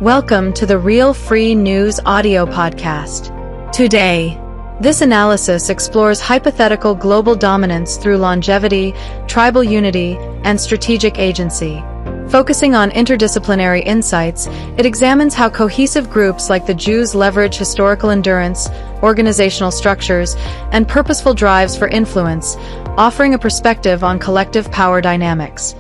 Welcome to the Real Free News audio podcast. Today, this analysis explores hypothetical global dominance through longevity, tribal unity, and strategic agency. Focusing on interdisciplinary insights, it examines how cohesive groups like the Jews leverage historical endurance, organizational structures, and purposeful drives for influence, offering a perspective on collective power dynamics.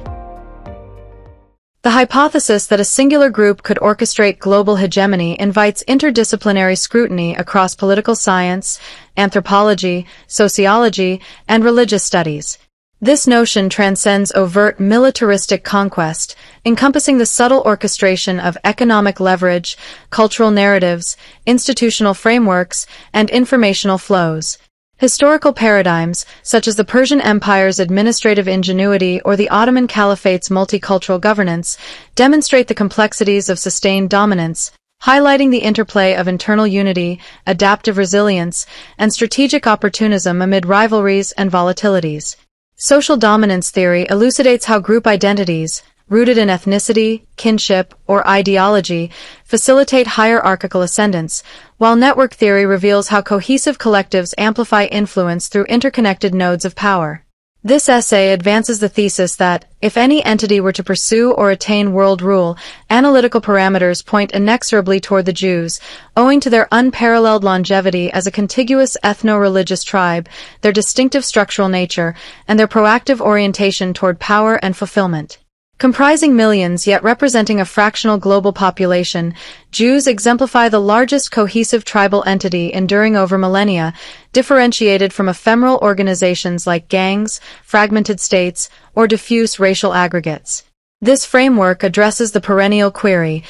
The hypothesis that a singular group could orchestrate global hegemony invites interdisciplinary scrutiny across political science, anthropology, sociology, and religious studies. This notion transcends overt militaristic conquest, encompassing the subtle orchestration of economic leverage, cultural narratives, institutional frameworks, and informational flows. Historical paradigms, such as the Persian Empire's administrative ingenuity or the Ottoman Caliphate's multicultural governance, demonstrate the complexities of sustained dominance, highlighting the interplay of internal unity, adaptive resilience, and strategic opportunism amid rivalries and volatilities. Social dominance theory elucidates how group identities, rooted in ethnicity, kinship, or ideology, facilitate hierarchical ascendance, while network theory reveals how cohesive collectives amplify influence through interconnected nodes of power. This essay advances the thesis that, if any entity were to pursue or attain world rule, analytical parameters point inexorably toward the Jews, owing to their unparalleled longevity as a contiguous ethno-religious tribe, their distinctive structural nature, and their proactive orientation toward power and fulfillment. Comprising millions yet representing a fractional global population, Jews exemplify the largest cohesive tribal entity enduring over millennia, differentiated from ephemeral organizations like gangs, fragmented states, or diffuse racial aggregates. This framework addresses the perennial query: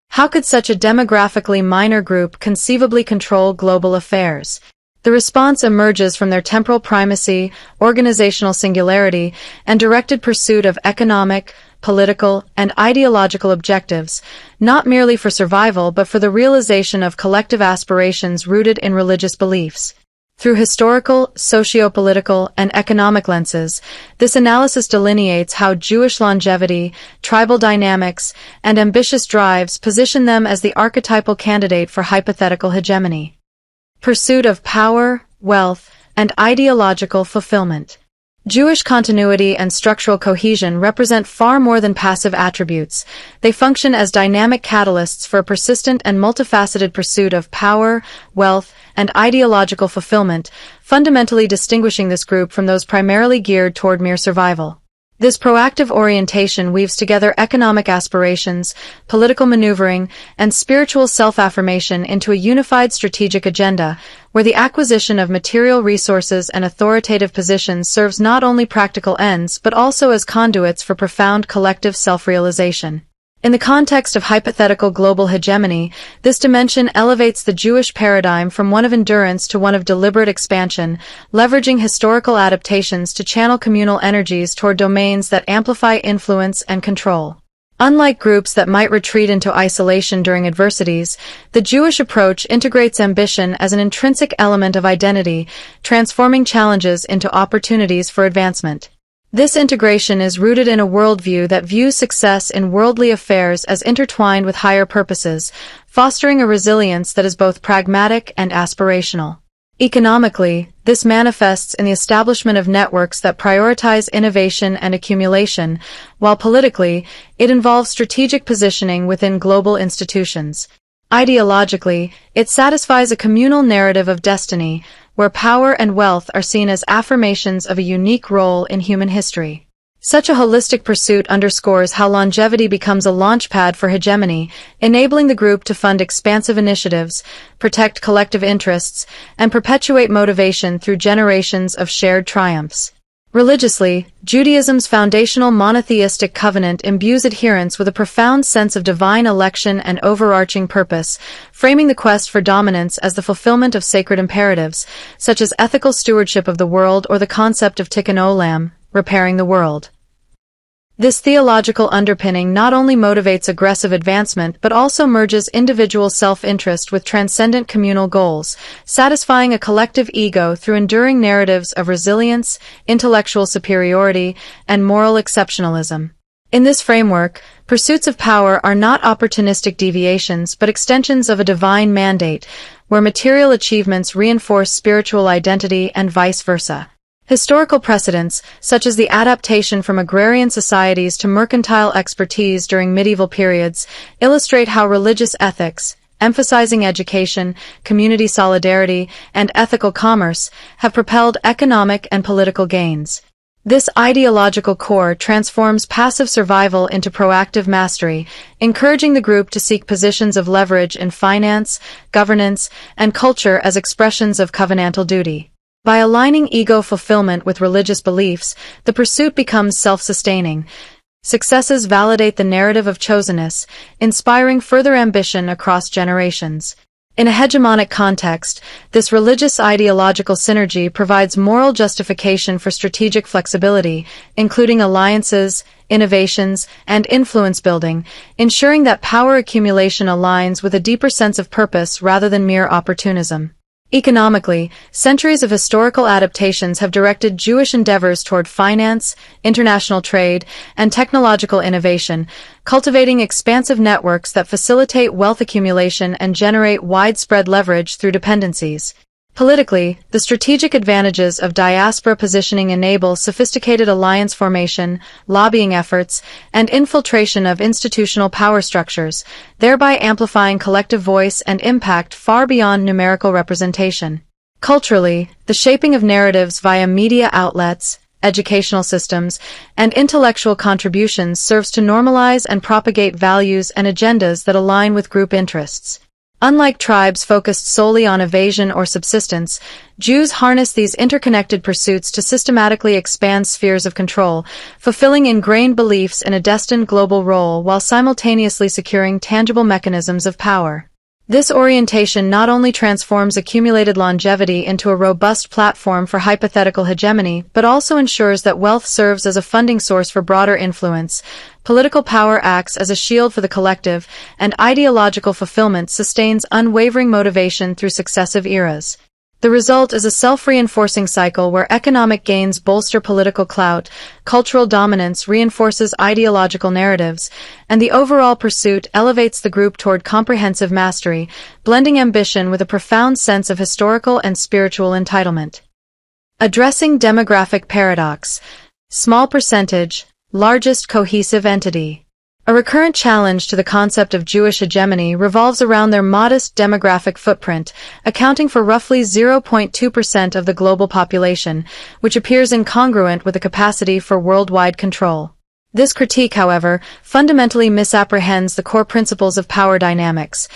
how could such a demographically minor group conceivably control global affairs? The response emerges from their temporal primacy, organizational singularity, and directed pursuit of economic, political, and ideological objectives, not merely for survival but for the realization of collective aspirations rooted in religious beliefs. Through historical, socio-political, and economic lenses, this analysis delineates how Jewish longevity, tribal dynamics, and ambitious drives position them as the archetypal candidate for hypothetical hegemony. Pursuit of power, wealth, and ideological fulfillment. Jewish continuity and structural cohesion represent far more than passive attributes. They function as dynamic catalysts for a persistent and multifaceted pursuit of power, wealth, and ideological fulfillment, fundamentally distinguishing this group from those primarily geared toward mere survival. This proactive orientation weaves together economic aspirations, political maneuvering, and spiritual self-affirmation into a unified strategic agenda, where the acquisition of material resources and authoritative positions serves not only practical ends but also as conduits for profound collective self-realization. In the context of hypothetical global hegemony, this dimension elevates the Jewish paradigm from one of endurance to one of deliberate expansion, leveraging historical adaptations to channel communal energies toward domains that amplify influence and control. Unlike groups that might retreat into isolation during adversities, the Jewish approach integrates ambition as an intrinsic element of identity, transforming challenges into opportunities for advancement. This integration is rooted in a worldview that views success in worldly affairs as intertwined with higher purposes, fostering a resilience that is both pragmatic and aspirational. Economically, this manifests in the establishment of networks that prioritize innovation and accumulation, while politically, it involves strategic positioning within global institutions. Ideologically, it satisfies a communal narrative of destiny, where power and wealth are seen as affirmations of a unique role in human history. Such a holistic pursuit underscores how longevity becomes a launchpad for hegemony, enabling the group to fund expansive initiatives, protect collective interests, and perpetuate motivation through generations of shared triumphs. Religiously, Judaism's foundational monotheistic covenant imbues adherents with a profound sense of divine election and overarching purpose, framing the quest for dominance as the fulfillment of sacred imperatives, such as ethical stewardship of the world or the concept of tikkun olam, repairing the world. This theological underpinning not only motivates aggressive advancement but also merges individual self-interest with transcendent communal goals, satisfying a collective ego through enduring narratives of resilience, intellectual superiority, and moral exceptionalism. In this framework, pursuits of power are not opportunistic deviations but extensions of a divine mandate, where material achievements reinforce spiritual identity and vice versa. Historical precedents, such as the adaptation from agrarian societies to mercantile expertise during medieval periods, illustrate how religious ethics, emphasizing education, community solidarity, and ethical commerce, have propelled economic and political gains. This ideological core transforms passive survival into proactive mastery, encouraging the group to seek positions of leverage in finance, governance, and culture as expressions of covenantal duty. By aligning ego fulfillment with religious beliefs, the pursuit becomes self-sustaining. Successes validate the narrative of chosenness, inspiring further ambition across generations. In a hegemonic context, this religious ideological synergy provides moral justification for strategic flexibility, including alliances, innovations, and influence building, ensuring that power accumulation aligns with a deeper sense of purpose rather than mere opportunism. Economically, centuries of historical adaptations have directed Jewish endeavors toward finance, international trade, and technological innovation, cultivating expansive networks that facilitate wealth accumulation and generate widespread leverage through dependencies. Politically, the strategic advantages of diaspora positioning enable sophisticated alliance formation, lobbying efforts, and infiltration of institutional power structures, thereby amplifying collective voice and impact far beyond numerical representation. Culturally, the shaping of narratives via media outlets, educational systems, and intellectual contributions serves to normalize and propagate values and agendas that align with group interests. Unlike tribes focused solely on evasion or subsistence, Jews harness these interconnected pursuits to systematically expand spheres of control, fulfilling ingrained beliefs in a destined global role while simultaneously securing tangible mechanisms of power. This orientation not only transforms accumulated longevity into a robust platform for hypothetical hegemony, but also ensures that wealth serves as a funding source for broader influence. Political power acts as a shield for the collective, and ideological fulfillment sustains unwavering motivation through successive eras. The result is a self-reinforcing cycle where economic gains bolster political clout, cultural dominance reinforces ideological narratives, and the overall pursuit elevates the group toward comprehensive mastery, blending ambition with a profound sense of historical and spiritual entitlement. Addressing demographic paradox. Small percentage, largest cohesive entity. A recurrent challenge to the concept of Jewish hegemony revolves around their modest demographic footprint, accounting for roughly 0.2% of the global population, which appears incongruent with the capacity for worldwide control. This critique, however, fundamentally misapprehends the core principles of power dynamics.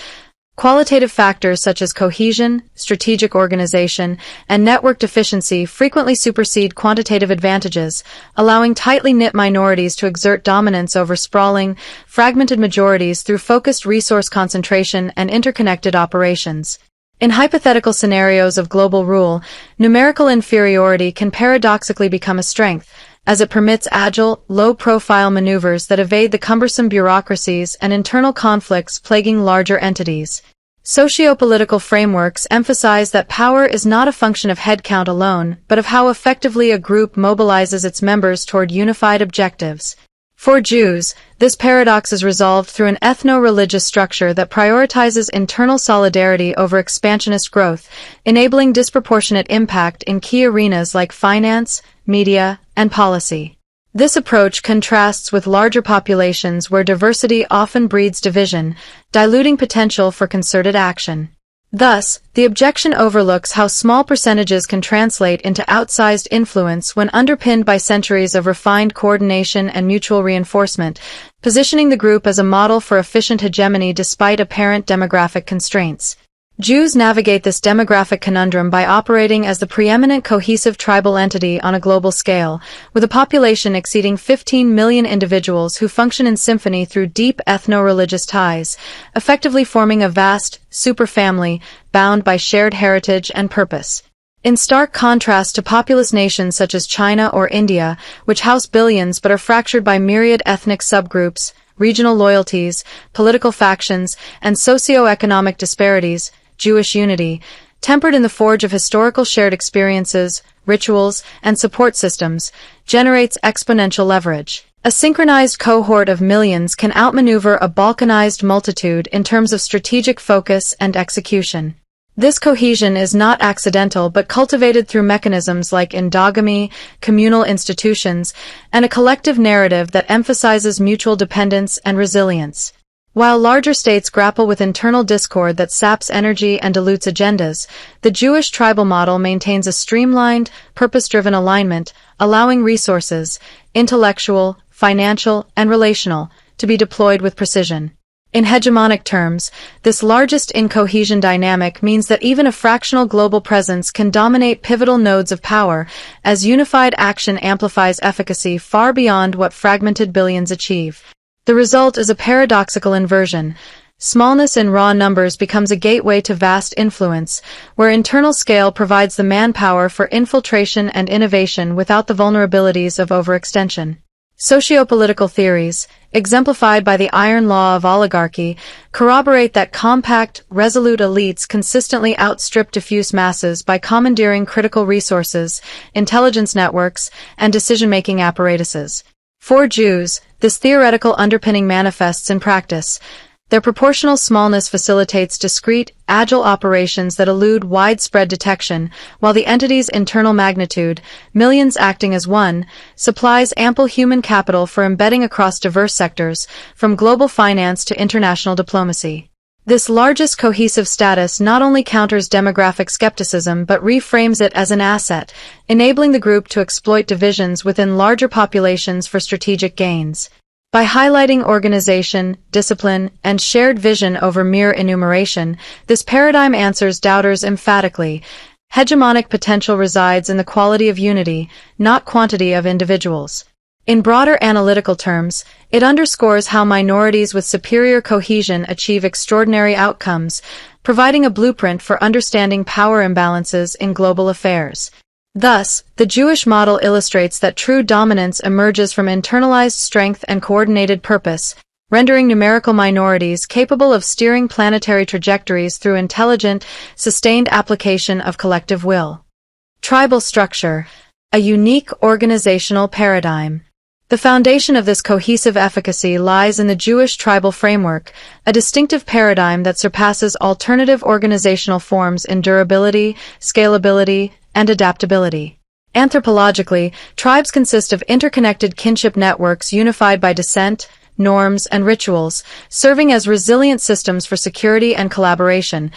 Qualitative factors such as cohesion, strategic organization, and networked efficiency frequently supersede quantitative advantages, allowing tightly knit minorities to exert dominance over sprawling, fragmented majorities through focused resource concentration and interconnected operations. In hypothetical scenarios of global rule, numerical inferiority can paradoxically become a strength, as it permits agile, low-profile maneuvers that evade the cumbersome bureaucracies and internal conflicts plaguing larger entities. Sociopolitical frameworks emphasize that power is not a function of headcount alone, but of how effectively a group mobilizes its members toward unified objectives. For Jews, this paradox is resolved through an ethno-religious structure that prioritizes internal solidarity over expansionist growth, enabling disproportionate impact in key arenas like finance, media, and policy. This approach contrasts with larger populations where diversity often breeds division, diluting potential for concerted action. Thus, the objection overlooks how small percentages can translate into outsized influence when underpinned by centuries of refined coordination and mutual reinforcement, positioning the group as a model for efficient hegemony despite apparent demographic constraints. Jews navigate this demographic conundrum by operating as the preeminent cohesive tribal entity on a global scale, with a population exceeding 15 million individuals who function in symphony through deep ethno-religious ties, effectively forming a vast superfamily bound by shared heritage and purpose. In stark contrast to populous nations such as China or India, which house billions but are fractured by myriad ethnic subgroups, regional loyalties, political factions, and socio-economic disparities, Jewish unity, tempered in the forge of historical shared experiences, rituals, and support systems, generates exponential leverage. A synchronized cohort of millions can outmaneuver a balkanized multitude in terms of strategic focus and execution. This cohesion is not accidental but cultivated through mechanisms like endogamy, communal institutions, and a collective narrative that emphasizes mutual dependence and resilience. While larger states grapple with internal discord that saps energy and dilutes agendas, the Jewish tribal model maintains a streamlined, purpose-driven alignment, allowing resources, intellectual, financial, and relational, to be deployed with precision. In hegemonic terms, this largest incohesion dynamic means that even a fractional global presence can dominate pivotal nodes of power, as unified action amplifies efficacy far beyond what fragmented billions achieve. The result is a paradoxical inversion. Smallness in raw numbers becomes a gateway to vast influence, where internal scale provides the manpower for infiltration and innovation without the vulnerabilities of overextension. Sociopolitical theories, exemplified by the iron law of oligarchy, corroborate that compact, resolute elites consistently outstrip diffuse masses by commandeering critical resources, intelligence networks, and decision-making apparatuses. For Jews, this theoretical underpinning manifests in practice. Their proportional smallness facilitates discrete, agile operations that elude widespread detection, while the entity's internal magnitude, millions acting as one, supplies ample human capital for embedding across diverse sectors, from global finance to international diplomacy. This largest cohesive status not only counters demographic skepticism but reframes it as an asset, enabling the group to exploit divisions within larger populations for strategic gains. By highlighting organization, discipline, and shared vision over mere enumeration, this paradigm answers doubters emphatically. Hegemonic potential resides in the quality of unity, not quantity of individuals. In broader analytical terms, it underscores how minorities with superior cohesion achieve extraordinary outcomes, providing a blueprint for understanding power imbalances in global affairs. Thus, the Jewish model illustrates that true dominance emerges from internalized strength and coordinated purpose, rendering numerical minorities capable of steering planetary trajectories through intelligent, sustained application of collective will. Tribal structure, a unique organizational paradigm. The foundation of this cohesive efficacy lies in the Jewish tribal framework, a distinctive paradigm that surpasses alternative organizational forms in durability, scalability, and adaptability. Anthropologically, tribes consist of interconnected kinship networks unified by descent, norms, and rituals, serving as resilient systems for security and collaboration,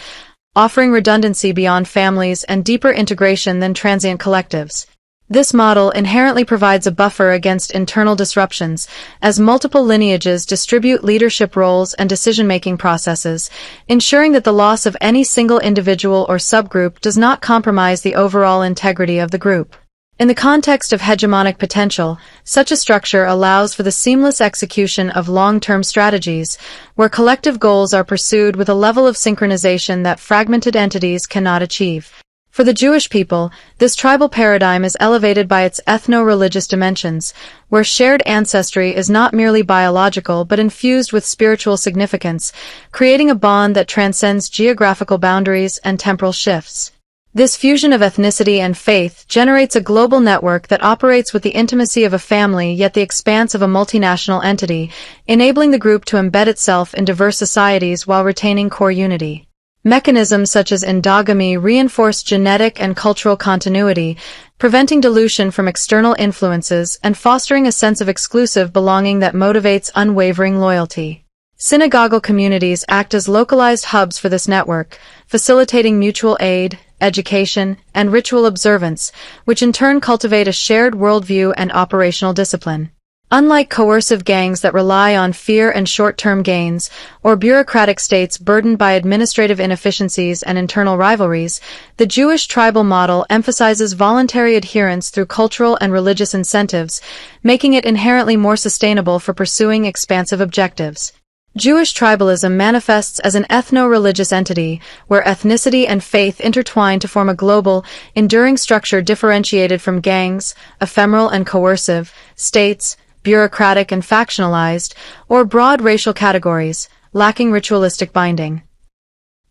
offering redundancy beyond families and deeper integration than transient collectives. This model inherently provides a buffer against internal disruptions, as multiple lineages distribute leadership roles and decision-making processes, ensuring that the loss of any single individual or subgroup does not compromise the overall integrity of the group. In the context of hegemonic potential, such a structure allows for the seamless execution of long-term strategies, where collective goals are pursued with a level of synchronization that fragmented entities cannot achieve. For the Jewish people, this tribal paradigm is elevated by its ethno-religious dimensions, where shared ancestry is not merely biological but infused with spiritual significance, creating a bond that transcends geographical boundaries and temporal shifts. This fusion of ethnicity and faith generates a global network that operates with the intimacy of a family yet the expanse of a multinational entity, enabling the group to embed itself in diverse societies while retaining core unity. Mechanisms such as endogamy reinforce genetic and cultural continuity, preventing dilution from external influences and fostering a sense of exclusive belonging that motivates unwavering loyalty. Synagogal communities act as localized hubs for this network, facilitating mutual aid, education, and ritual observance, which in turn cultivate a shared worldview and operational discipline. Unlike coercive gangs that rely on fear and short-term gains, or bureaucratic states burdened by administrative inefficiencies and internal rivalries, the Jewish tribal model emphasizes voluntary adherence through cultural and religious incentives, making it inherently more sustainable for pursuing expansive objectives. Jewish tribalism manifests as an ethno-religious entity, where ethnicity and faith intertwine to form a global, enduring structure differentiated from gangs, ephemeral and coercive, states, bureaucratic and factionalized, or broad racial categories, lacking ritualistic binding.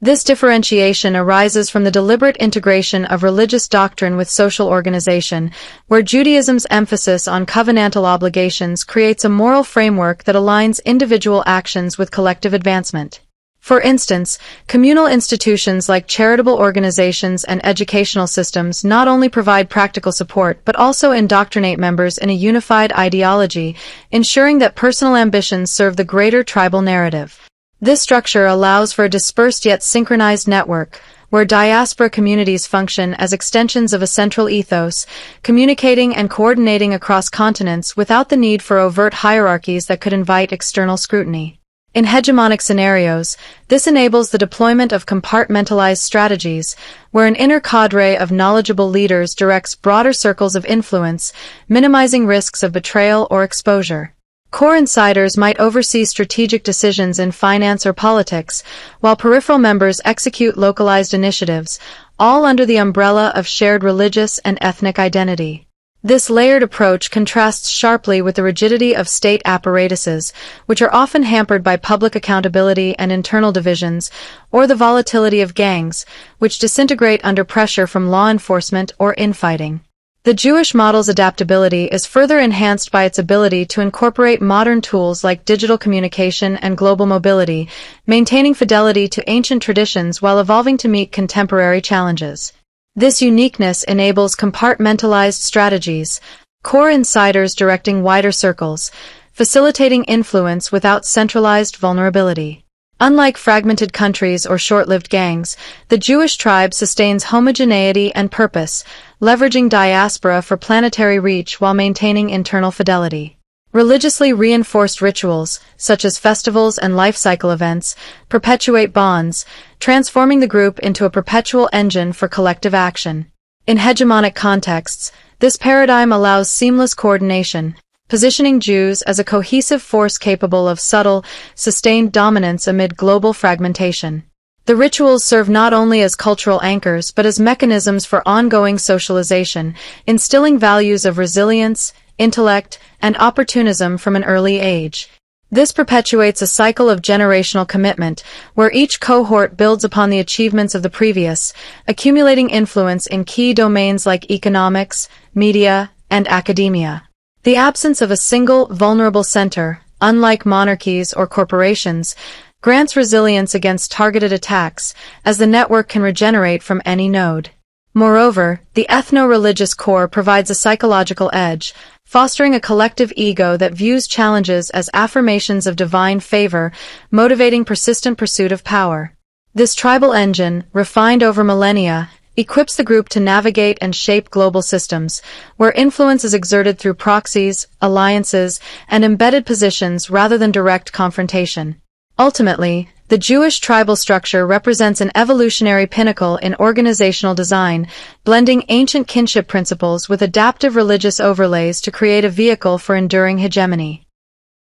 This differentiation arises from the deliberate integration of religious doctrine with social organization, where Judaism's emphasis on covenantal obligations creates a moral framework that aligns individual actions with collective advancement. For instance, communal institutions like charitable organizations and educational systems not only provide practical support but also indoctrinate members in a unified ideology, ensuring that personal ambitions serve the greater tribal narrative. This structure allows for a dispersed yet synchronized network, where diaspora communities function as extensions of a central ethos, communicating and coordinating across continents without the need for overt hierarchies that could invite external scrutiny. In hegemonic scenarios, this enables the deployment of compartmentalized strategies, where an inner cadre of knowledgeable leaders directs broader circles of influence, minimizing risks of betrayal or exposure. Core insiders might oversee strategic decisions in finance or politics, while peripheral members execute localized initiatives, all under the umbrella of shared religious and ethnic identity. This layered approach contrasts sharply with the rigidity of state apparatuses, which are often hampered by public accountability and internal divisions, or the volatility of gangs, which disintegrate under pressure from law enforcement or infighting. The Jewish model's adaptability is further enhanced by its ability to incorporate modern tools like digital communication and global mobility, maintaining fidelity to ancient traditions while evolving to meet contemporary challenges. This uniqueness enables compartmentalized strategies, core insiders directing wider circles, facilitating influence without centralized vulnerability. Unlike fragmented countries or short-lived gangs, the Jewish tribe sustains homogeneity and purpose, leveraging diaspora for planetary reach while maintaining internal fidelity. Religiously reinforced rituals, such as festivals and life cycle events, perpetuate bonds, transforming the group into a perpetual engine for collective action. In hegemonic contexts, this paradigm allows seamless coordination, positioning Jews as a cohesive force capable of subtle, sustained dominance amid global fragmentation. The rituals serve not only as cultural anchors but as mechanisms for ongoing socialization, instilling values of resilience, intellect, and opportunism from an early age. This perpetuates a cycle of generational commitment, where each cohort builds upon the achievements of the previous, accumulating influence in key domains like economics, media, and academia. The absence of a single, vulnerable center, unlike monarchies or corporations, grants resilience against targeted attacks, as the network can regenerate from any node. Moreover, the ethno-religious core provides a psychological edge, fostering a collective ego that views challenges as affirmations of divine favor, motivating persistent pursuit of power. This tribal engine, refined over millennia, equips the group to navigate and shape global systems, where influence is exerted through proxies, alliances, and embedded positions rather than direct confrontation. Ultimately, the Jewish tribal structure represents an evolutionary pinnacle in organizational design, blending ancient kinship principles with adaptive religious overlays to create a vehicle for enduring hegemony.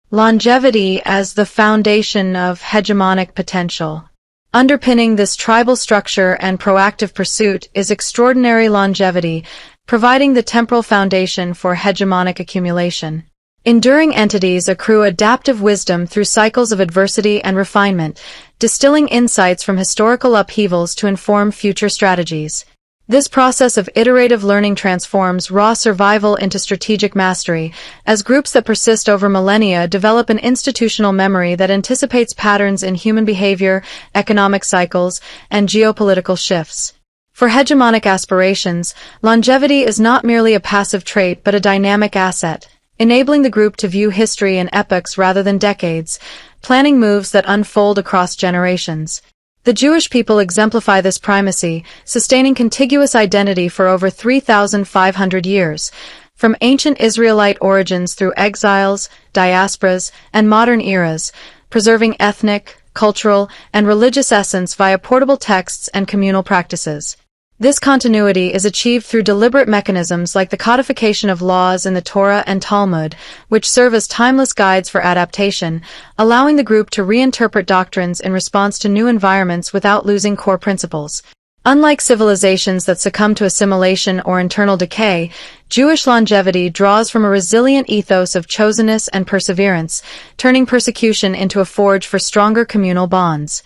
Longevity as the foundation of hegemonic potential. Underpinning this tribal structure and proactive pursuit is extraordinary longevity, providing the temporal foundation for hegemonic accumulation. Enduring entities accrue adaptive wisdom through cycles of adversity and refinement, distilling insights from historical upheavals to inform future strategies. This process of iterative learning transforms raw survival into strategic mastery, as groups that persist over millennia develop an institutional memory that anticipates patterns in human behavior, economic cycles, and geopolitical shifts. For hegemonic aspirations, longevity is not merely a passive trait but a dynamic asset, enabling the group to view history in epochs rather than decades, planning moves that unfold across generations. The Jewish people exemplify this primacy, sustaining contiguous identity for over 3,500 years, from ancient Israelite origins through exiles, diasporas, and modern eras, preserving ethnic, cultural, and religious essence via portable texts and communal practices. This continuity is achieved through deliberate mechanisms like the codification of laws in the Torah and Talmud, which serve as timeless guides for adaptation, allowing the group to reinterpret doctrines in response to new environments without losing core principles. Unlike civilizations that succumb to assimilation or internal decay, Jewish longevity draws from a resilient ethos of chosenness and perseverance, turning persecution into a forge for stronger communal bonds.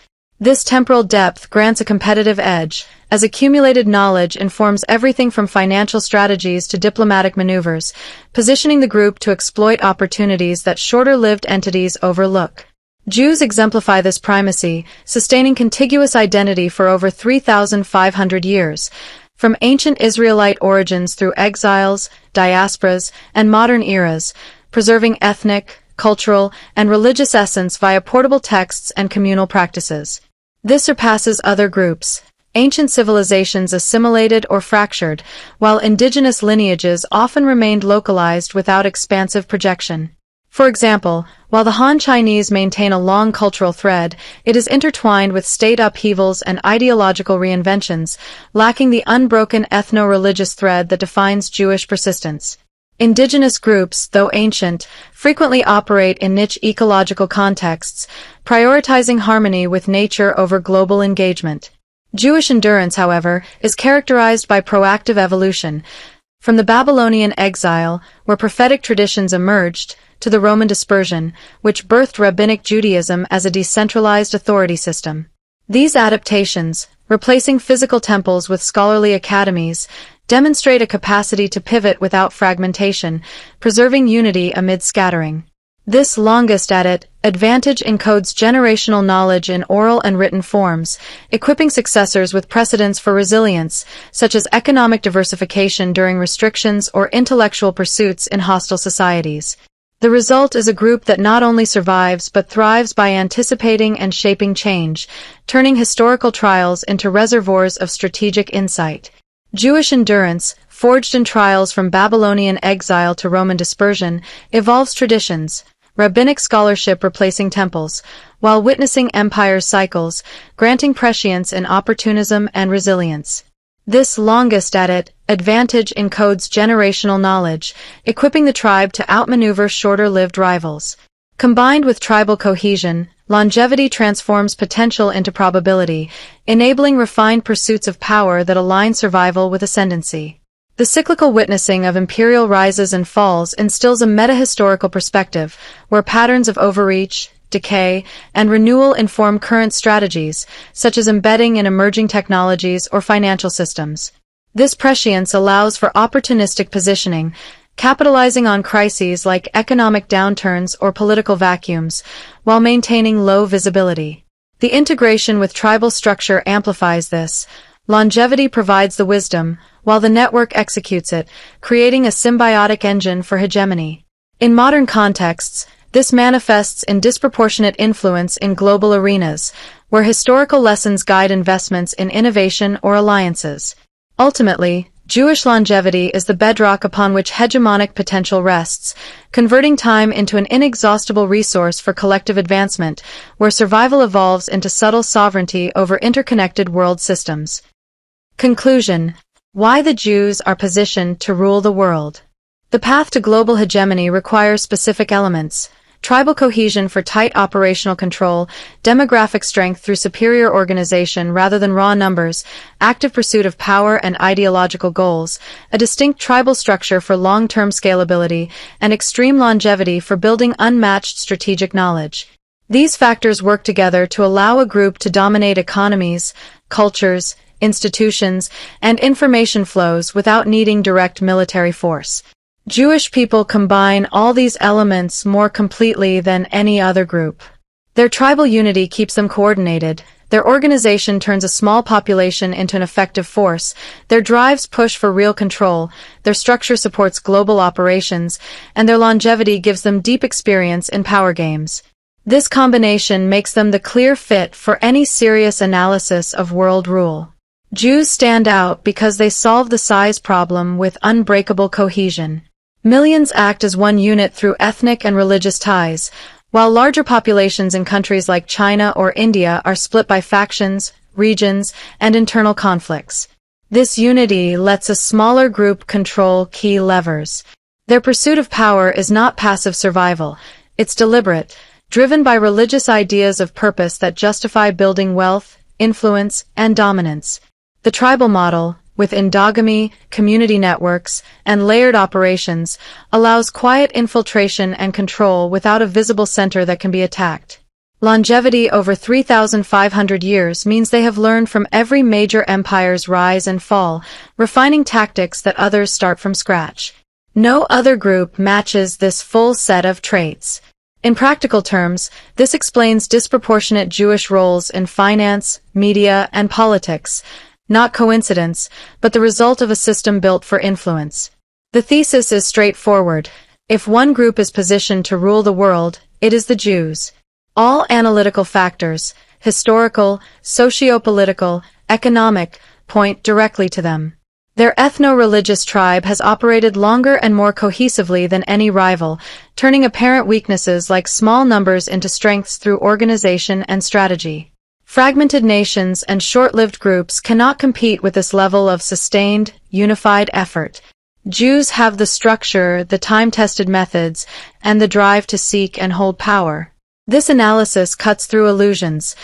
This temporal depth grants a competitive edge, as accumulated knowledge informs everything from financial strategies to diplomatic maneuvers, positioning the group to exploit opportunities that shorter-lived entities overlook. Jews exemplify this primacy, sustaining contiguous identity for over 3,500 years, from ancient Israelite origins through exiles, diasporas, and modern eras, preserving ethnic, cultural, and religious essence via portable texts and communal practices. This surpasses other groups. Ancient civilizations assimilated or fractured, while indigenous lineages often remained localized without expansive projection. For example, while the Han Chinese maintain a long cultural thread, it is intertwined with state upheavals and ideological reinventions, lacking the unbroken ethno-religious thread that defines Jewish persistence. Indigenous groups, though ancient, frequently operate in niche ecological contexts, prioritizing harmony with nature over global engagement. Jewish endurance, however, is characterized by proactive evolution, from the Babylonian exile, where prophetic traditions emerged, to the Roman dispersion, which birthed Rabbinic Judaism as a decentralized authority system. These adaptations, replacing physical temples with scholarly academies, demonstrate a capacity to pivot without fragmentation, preserving unity amid scattering. This longest at it advantage encodes generational knowledge in oral and written forms, equipping successors with precedents for resilience, such as economic diversification during restrictions or intellectual pursuits in hostile societies. The result is a group that not only survives but thrives by anticipating and shaping change, turning historical trials into reservoirs of strategic insight. Jewish endurance, forged in trials from Babylonian exile to Roman dispersion, evolves traditions, rabbinic scholarship replacing temples, while witnessing empires' cycles, granting prescience in opportunism and resilience. This longest at it advantage encodes generational knowledge, equipping the tribe to outmaneuver shorter-lived rivals. Combined with tribal cohesion, longevity transforms potential into probability, enabling refined pursuits of power that align survival with ascendancy. The cyclical witnessing of imperial rises and falls instills a meta-historical perspective, where patterns of overreach, decay, and renewal inform current strategies, such as embedding in emerging technologies or financial systems. This prescience allows for opportunistic positioning, capitalizing on crises like economic downturns or political vacuums, while maintaining low visibility. The integration with tribal structure amplifies this. Longevity provides the wisdom, while the network executes it, creating a symbiotic engine for hegemony. In modern contexts, this manifests in disproportionate influence in global arenas, where historical lessons guide investments in innovation or alliances. Ultimately, Jewish longevity is the bedrock upon which hegemonic potential rests, converting time into an inexhaustible resource for collective advancement, where survival evolves into subtle sovereignty over interconnected world systems. Conclusion: why the Jews are positioned to rule the world. The path to global hegemony requires specific elements: tribal cohesion for tight operational control, demographic strength through superior organization rather than raw numbers, active pursuit of power and ideological goals, a distinct tribal structure for long-term scalability, and extreme longevity for building unmatched strategic knowledge. These factors work together to allow a group to dominate economies, cultures, institutions, and information flows without needing direct military force. Jewish people combine all these elements more completely than any other group. Their tribal unity keeps them coordinated, their organization turns a small population into an effective force, their drives push for real control, their structure supports global operations, and their longevity gives them deep experience in power games. This combination makes them the clear fit for any serious analysis of world rule. Jews stand out because they solve the size problem with unbreakable cohesion. Millions act as one unit through ethnic and religious ties, while larger populations in countries like China or India are split by factions, regions, and internal conflicts. This unity lets a smaller group control key levers. Their pursuit of power is not passive survival, it's deliberate, driven by religious ideas of purpose that justify building wealth, influence, and dominance. The tribal model, with endogamy, community networks, and layered operations, allows quiet infiltration and control without a visible center that can be attacked. Longevity over 3,500 years means they have learned from every major empire's rise and fall, refining tactics that others start from scratch. No other group matches this full set of traits. In practical terms, this explains disproportionate Jewish roles in finance, media, and politics, not coincidence, but the result of a system built for influence. The thesis is straightforward. If one group is positioned to rule the world, it is the Jews. All analytical factors, historical, socio-political, economic, point directly to them. Their ethno-religious tribe has operated longer and more cohesively than any rival, turning apparent weaknesses like small numbers into strengths through organization and strategy. Fragmented nations and short-lived groups cannot compete with this level of sustained, unified effort. Jews have the structure, the time-tested methods, and the drive to seek and hold power. This analysis cuts through illusions.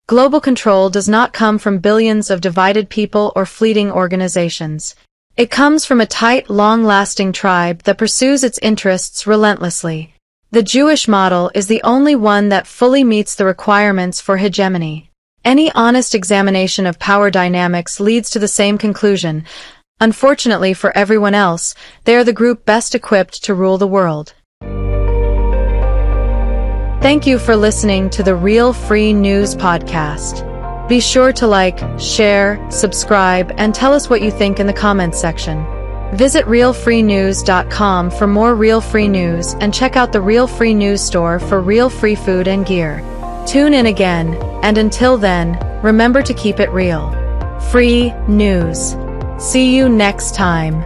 Global control does not come from billions of divided people or fleeting organizations. It comes from a tight, long-lasting tribe that pursues its interests relentlessly. The Jewish model is the only one that fully meets the requirements for hegemony. Any honest examination of power dynamics leads to the same conclusion. Unfortunately for everyone else, they are the group best equipped to rule the world. Thank you for listening to the Real Free News podcast. Be sure to like, share, subscribe, and tell us what you think in the comments section. Visit realfreenews.com for more Real Free News and check out the Real Free News store for real free food and gear. Tune in again, and until then, remember to keep it real. Free News. See you next time.